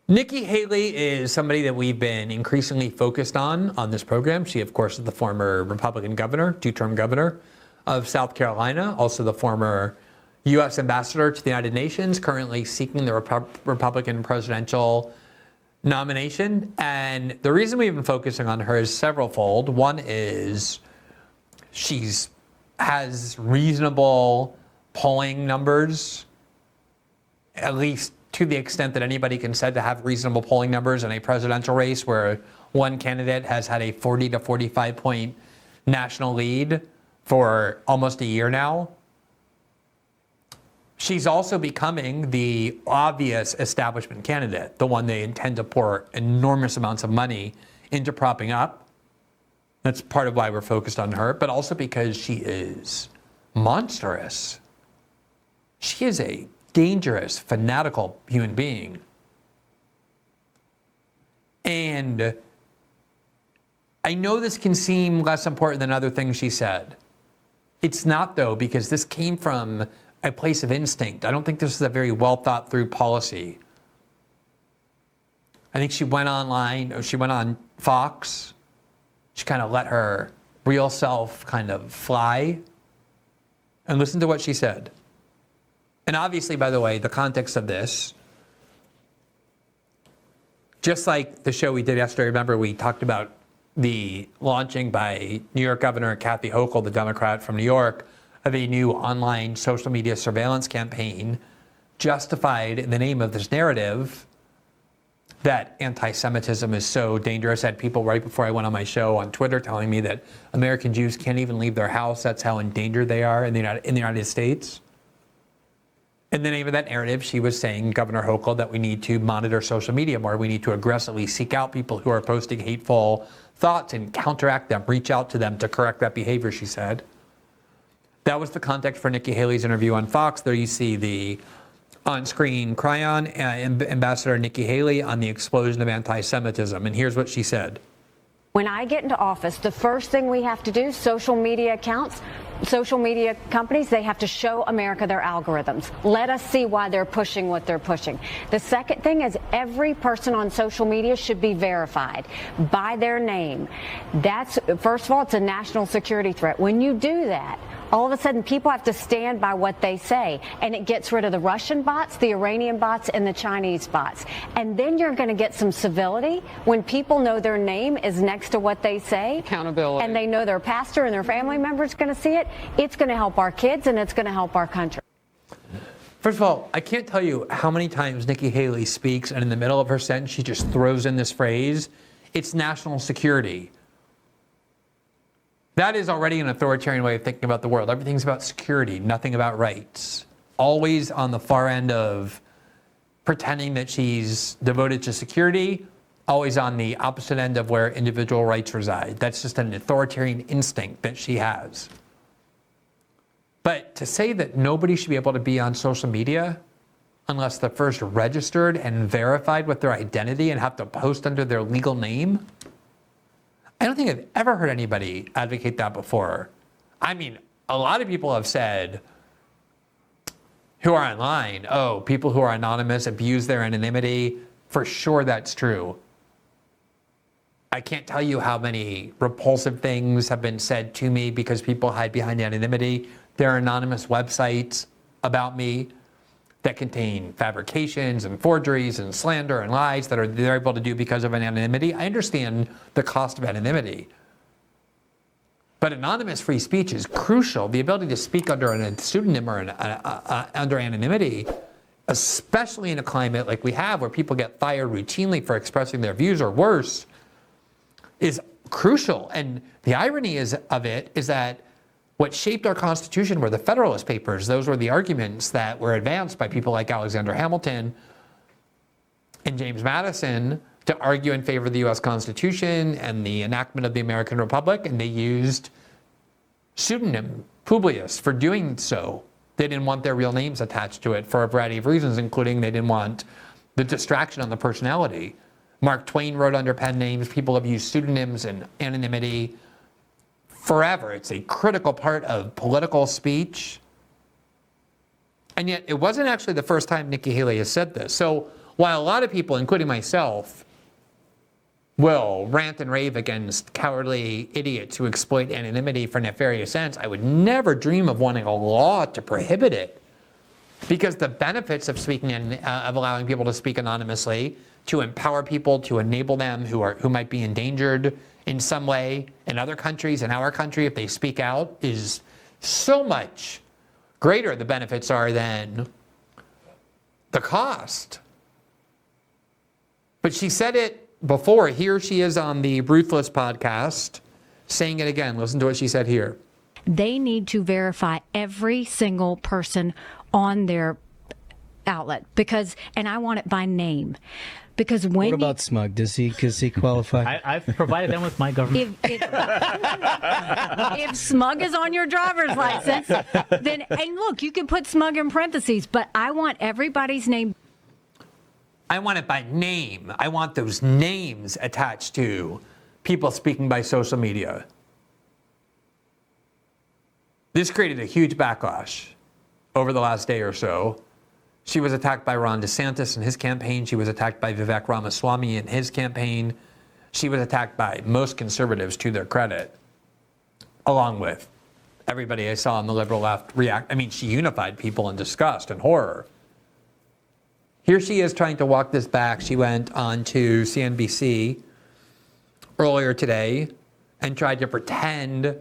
Nikki Haley is somebody that we've been increasingly focused on this program. She, of course, is the former Republican governor, two-term governor of South Carolina, also the former U.S. ambassador to the United Nations, currently seeking the Republican presidential nomination. And the reason we've been focusing on her is severalfold. One is has reasonable polling numbers, at least to the extent that anybody can said to have reasonable polling numbers in a presidential race where one candidate has had a 40 to 45 point national lead for almost a year now. She's also becoming the obvious establishment candidate, the one they intend to pour enormous amounts of money into propping up. That's part of why we're focused on her, but also because she is monstrous. She is a dangerous, fanatical human being. And I know this can seem less important than other things she said. It's not, though, because this came from a place of instinct. I don't think this is a very well thought through policy. I think she went online, or she went on Fox. She kind of let her real self kind of fly. And listen to what she said. And obviously, by the way, the context of this, just like the show we did yesterday, remember we talked about the launching by New York Governor Kathy Hochul, the Democrat from New York, of a new online social media surveillance campaign justified in the name of this narrative that anti-Semitism is so dangerous. I had people right before I went on my show on Twitter telling me that American Jews can't even leave their house. That's how endangered they are in the United States. In the name of that narrative, she was saying, Governor Hochul, that we need to monitor social media more. We need to aggressively seek out people who are posting hateful thoughts and counteract them, reach out to them to correct that behavior, she said. That was the context for Nikki Haley's interview on Fox. There you see the on-screen chyron, Ambassador Nikki Haley, on the explosion of anti-Semitism. And here's what she said. When I get into office, the first thing we have to do, social media accounts, social media companies, they have to show America their algorithms. Let us see why they're pushing what they're pushing. The second thing is every person on social media should be verified by their name. That's, first of all, it's a national security threat. When you do that, all of a sudden people have to stand by what they say, and it gets rid of the Russian bots, the Iranian bots, and the Chinese bots. And then you're going to get some civility when people know their name is next to what they say. Accountability. And they know their pastor and their family members going to see it. It's going to help our kids, and it's going to help our country. First of all, I can't tell you how many times Nikki Haley speaks, and in the middle of her sentence, she just throws in this phrase, it's national security. That is already an authoritarian way of thinking about the world. Everything's about security, nothing about rights. Always on the far end of pretending that she's devoted to security, always on the opposite end of where individual rights reside. That's just an authoritarian instinct that she has. But to say that nobody should be able to be on social media unless they're first registered and verified with their identity and have to post under their legal name, I don't think I've ever heard anybody advocate that before. I mean, a lot of people have said who are online, oh, people who are anonymous abuse their anonymity. For sure that's true. I can't tell you how many repulsive things have been said to me because people hide behind anonymity. There are anonymous websites about me that contain fabrications and forgeries and slander and lies that they're able to do because of anonymity. I understand the cost of anonymity. But anonymous free speech is crucial. The ability to speak under a pseudonym or under anonymity, especially in a climate like we have where people get fired routinely for expressing their views or worse, is crucial. And the irony of it is that what shaped our Constitution were the Federalist Papers. Those were the arguments that were advanced by people like Alexander Hamilton and James Madison to argue in favor of the U.S. Constitution and the enactment of the American Republic, and they used pseudonym Publius for doing so. They didn't want their real names attached to it for a variety of reasons, including they didn't want the distraction on the personality. Mark Twain wrote under pen names. People have used pseudonyms and anonymity forever. It's a critical part of political speech. And yet it wasn't actually the first time Nikki Haley has said this. So while a lot of people, including myself, will rant and rave against cowardly idiots who exploit anonymity for nefarious ends, I would never dream of wanting a law to prohibit it. Because the benefits of speaking of allowing people to speak anonymously, to empower people, to enable them who might be endangered in some way in other countries, in our country, if they speak out, is so much greater. The benefits are than the cost. But she said it before. Here she is on the Ruthless podcast saying it again. Listen to what she said here. They need to verify every single person on their outlet and I want it by name. Because when what about Smug? Does he qualify? I've provided them with my government. If Smug is on your driver's license, then, and look, you can put Smug in parentheses, but I want everybody's name. I want it by name. I want those names attached to people speaking by social media. This created a huge backlash over the last day or so. She was attacked by Ron DeSantis in his campaign. She was attacked by Vivek Ramaswamy in his campaign. She was attacked by most conservatives, to their credit, along with everybody I saw on the liberal left react. I mean, she unified people in disgust and horror. Here she is trying to walk this back. She went on to CNBC earlier today and tried to pretend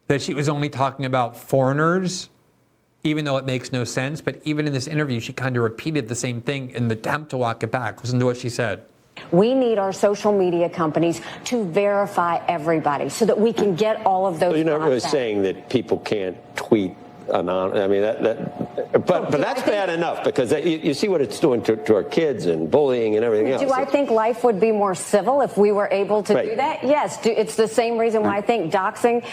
that she was only talking about foreigners, even though it makes no sense. But even in this interview, she kind of repeated the same thing in the attempt to walk it back. Listen to what she said. We need our social media companies to verify everybody so that we can get all of those. So you're not really back. saying that people can't tweet anonymous. I mean, but that's bad enough, because you see what it's doing to our kids and bullying and everything else. Do I think life would be more civil if we were able to Right. do that? Yes. It's the same reason why I think doxing,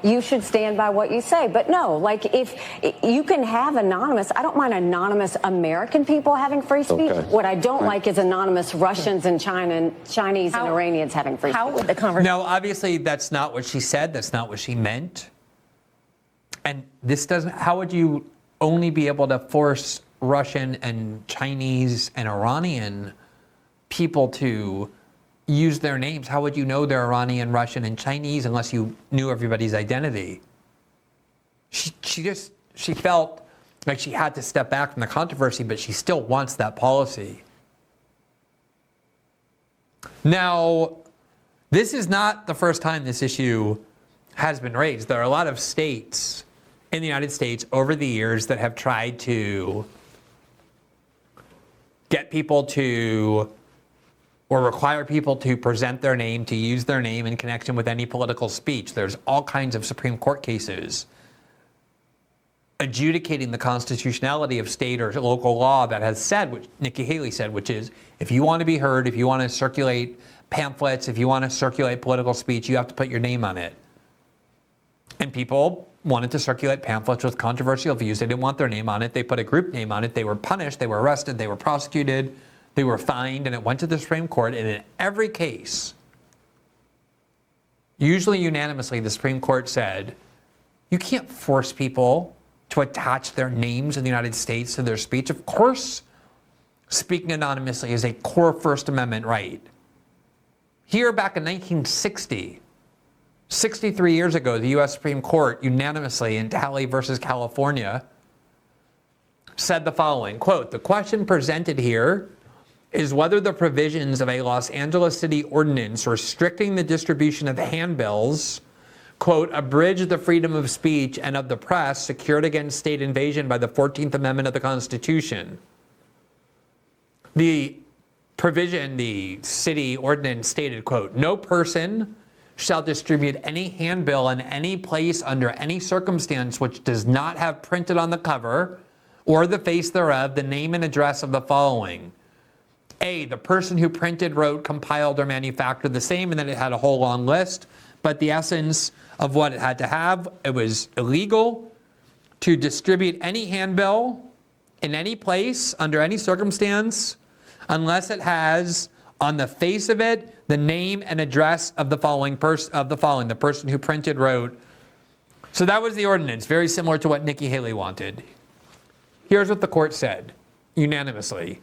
you should stand by what you say. But no, if you can have anonymous, I don't mind anonymous American people having free speech. Okay. What I don't like is anonymous Russians and Chinese and Iranians having free speech. How would the conversation? No, obviously that's not what she said. That's not what she meant. And this doesn't, how would you only be able to force Russian and Chinese and Iranian people to use their names? How would you know they're Iranian, Russian, and Chinese unless you knew everybody's identity? She felt like she had to step back from the controversy, but she still wants that policy. Now, this is not the first time this issue has been raised. There are a lot of states in the United States over the years that have tried to get people to, or require people to present their name, to use their name in connection with any political speech. There's all kinds of Supreme Court cases adjudicating the constitutionality of state or local law that has said, which Nikki Haley said, which is, if you want to be heard, if you want to circulate pamphlets, if you want to circulate political speech, you have to put your name on it. And people wanted to circulate pamphlets with controversial views. They didn't want their name on it. They put a group name on it. They were punished. They were arrested. They were prosecuted. They were fined. And it went to the Supreme Court. And in every case, usually unanimously, the Supreme Court said, you can't force people to attach their names in the United States to their speech. Of course, speaking anonymously is a core First Amendment right. Here back in 1960, 63 years ago, the U.S. Supreme Court unanimously in Talley versus California said the following, quote, the question presented here is whether the provisions of a Los Angeles City ordinance restricting the distribution of handbills, quote, abridge the freedom of speech and of the press secured against state invasion by the 14th Amendment of the Constitution. The provision, the city ordinance stated, quote, no person shall distribute any handbill in any place under any circumstance which does not have printed on the cover or the face thereof the name and address of the following. A, the person who printed, wrote, compiled, or manufactured the same, and then it had a whole long list. But the essence of what it had to have, it was illegal to distribute any handbill in any place under any circumstance unless it has on the face of it the name and address of the following the person who printed, wrote. So that was the ordinance, very similar to what Nikki Haley wanted. Here's what the court said, unanimously.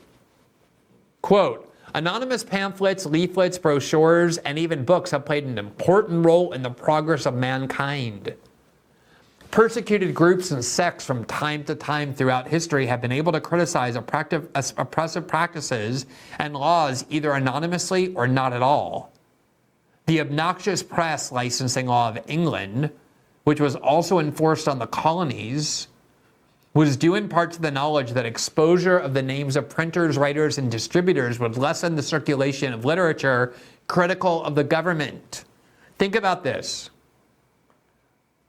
Quote, anonymous pamphlets, leaflets, brochures, and even books have played an important role in the progress of mankind. Persecuted groups and sects from time to time throughout history have been able to criticize oppressive practices and laws either anonymously or not at all. The obnoxious press licensing law of England, which was also enforced on the colonies, was due in part to the knowledge that exposure of the names of printers, writers, and distributors would lessen the circulation of literature critical of the government. Think about this.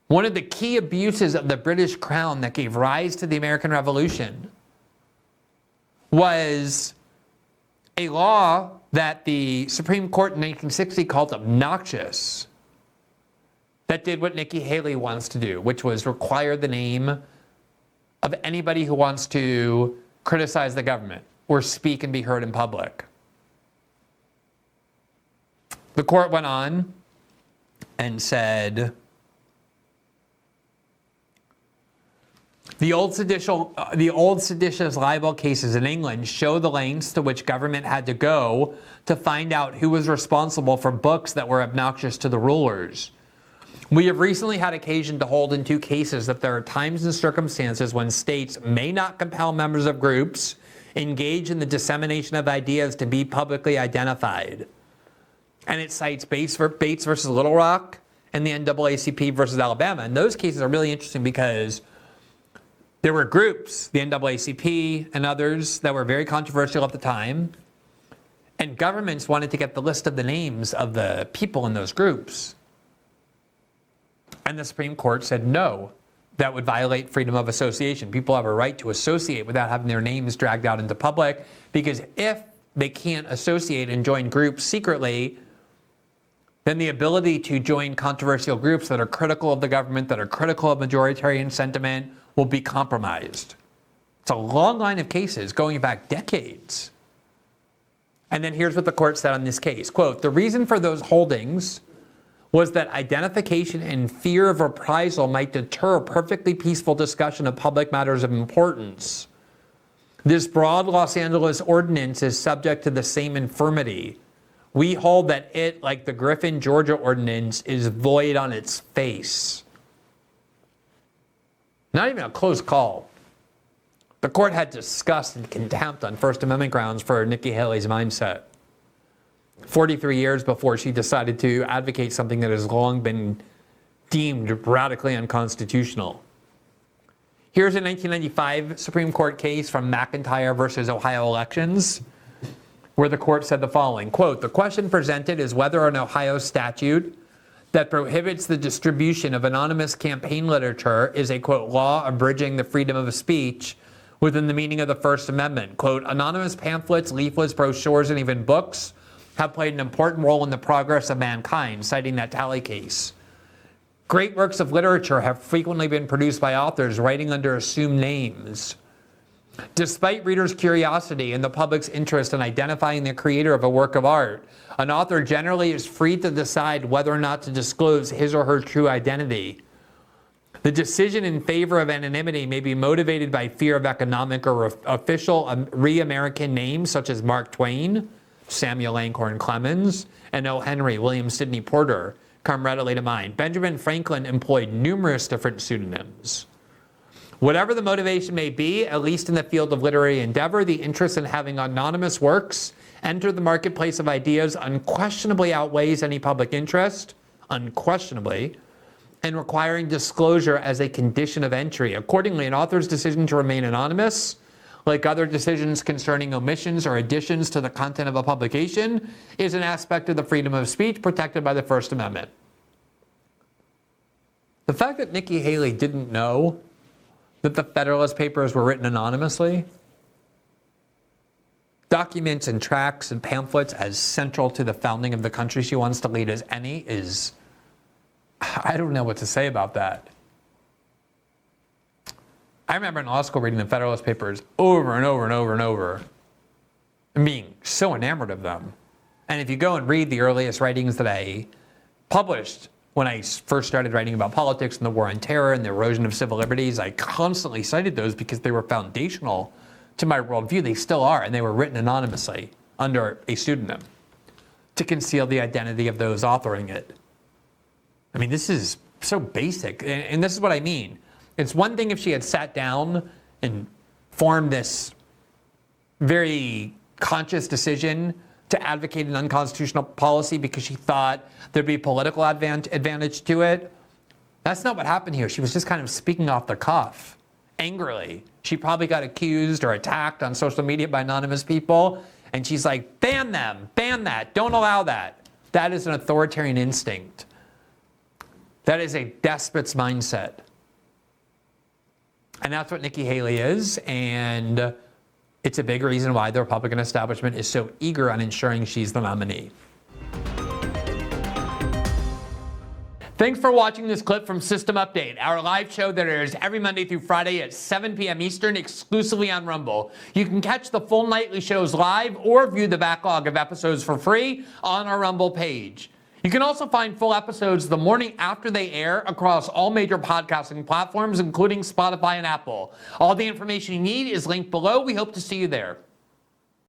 One of the key abuses of the British Crown that gave rise to the American Revolution was a law that the Supreme Court in 1960 called obnoxious, that did what Nikki Haley wants to do, which was require the name of anybody who wants to criticize the government or speak and be heard in public. The court went on and said, the old seditious libel cases in England show the lengths to which government had to go to find out who was responsible for books that were obnoxious to the rulers. We have recently had occasion to hold in 2 cases that there are times and circumstances when states may not compel members of groups engaged in the dissemination of ideas to be publicly identified. And it cites Bates versus Little Rock and the NAACP versus Alabama. And those cases are really interesting because there were groups, the NAACP and others, that were very controversial at the time. And governments wanted to get the list of the names of the people in those groups. And the Supreme Court said no, that would violate freedom of association. People have a right to associate without having their names dragged out into public, because if they can't associate and join groups secretly, then the ability to join controversial groups that are critical of the government, that are critical of majoritarian sentiment, will be compromised. It's a long line of cases going back decades. And then here's what the court said on this case. Quote, the reason for those holdings was that identification and fear of reprisal might deter perfectly peaceful discussion of public matters of importance. This broad Los Angeles ordinance is subject to the same infirmity. We hold that it, like the Griffin, Georgia ordinance, is void on its face. Not even a close call. The court had disgust and contempt on First Amendment grounds for Nikki Haley's mindset. 43 years before she decided to advocate something that has long been deemed radically unconstitutional. Here's a 1995 Supreme Court case from McIntyre versus Ohio elections, where the court said the following, quote, the question presented is whether an Ohio statute that prohibits the distribution of anonymous campaign literature is a, quote, law abridging the freedom of speech within the meaning of the First Amendment. Quote, anonymous pamphlets, leaflets, brochures, and even books have played an important role in the progress of mankind, citing that Talley case. Great works of literature have frequently been produced by authors writing under assumed names. Despite readers' curiosity and the public's interest in identifying the creator of a work of art, an author generally is free to decide whether or not to disclose his or her true identity. The decision in favor of anonymity may be motivated by fear of economic or official re-American names such as Mark Twain, Samuel Langhorne Clemens, and O. Henry, William Sidney Porter come readily to mind. Benjamin Franklin employed numerous different pseudonyms. Whatever the motivation may be, at least in the field of literary endeavor, the interest in having anonymous works enter the marketplace of ideas unquestionably outweighs any public interest, unquestionably, and requiring disclosure as a condition of entry. Accordingly, an author's decision to remain anonymous, like other decisions concerning omissions or additions to the content of a publication, is an aspect of the freedom of speech protected by the First Amendment. The fact that Nikki Haley didn't know that the Federalist Papers were written anonymously, documents and tracts and pamphlets as central to the founding of the country she wants to lead as any, is, I don't know what to say about that. I remember in law school reading the Federalist Papers over and over and over and over and being so enamored of them. And if you go and read the earliest writings that I published when I first started writing about politics and the war on terror and the erosion of civil liberties, I constantly cited those because they were foundational to my worldview. They still are, and they were written anonymously. under a pseudonym to conceal the identity of those authoring it. I mean, this is so basic, and this is what I mean. It's one thing if she had sat down and formed this very conscious decision to advocate an unconstitutional policy because she thought there'd be political advantage to it. That's not what happened here. She was just kind of speaking off the cuff, angrily. She probably got accused or attacked on social media by anonymous people, and she's like, ban them, ban that, don't allow that. That is an authoritarian instinct. That is a despot's mindset. And that's what Nikki Haley is, and it's a big reason why the Republican establishment is so eager on ensuring she's the nominee. Thanks for watching this clip from System Update, our live show that airs every Monday through Friday at 7 p.m. Eastern, exclusively on Rumble. You can catch the full nightly shows live or view the backlog of episodes for free on our Rumble page. You can also find full episodes the morning after they air across all major podcasting platforms, including Spotify and Apple. All the information you need is linked below. We hope to see you there.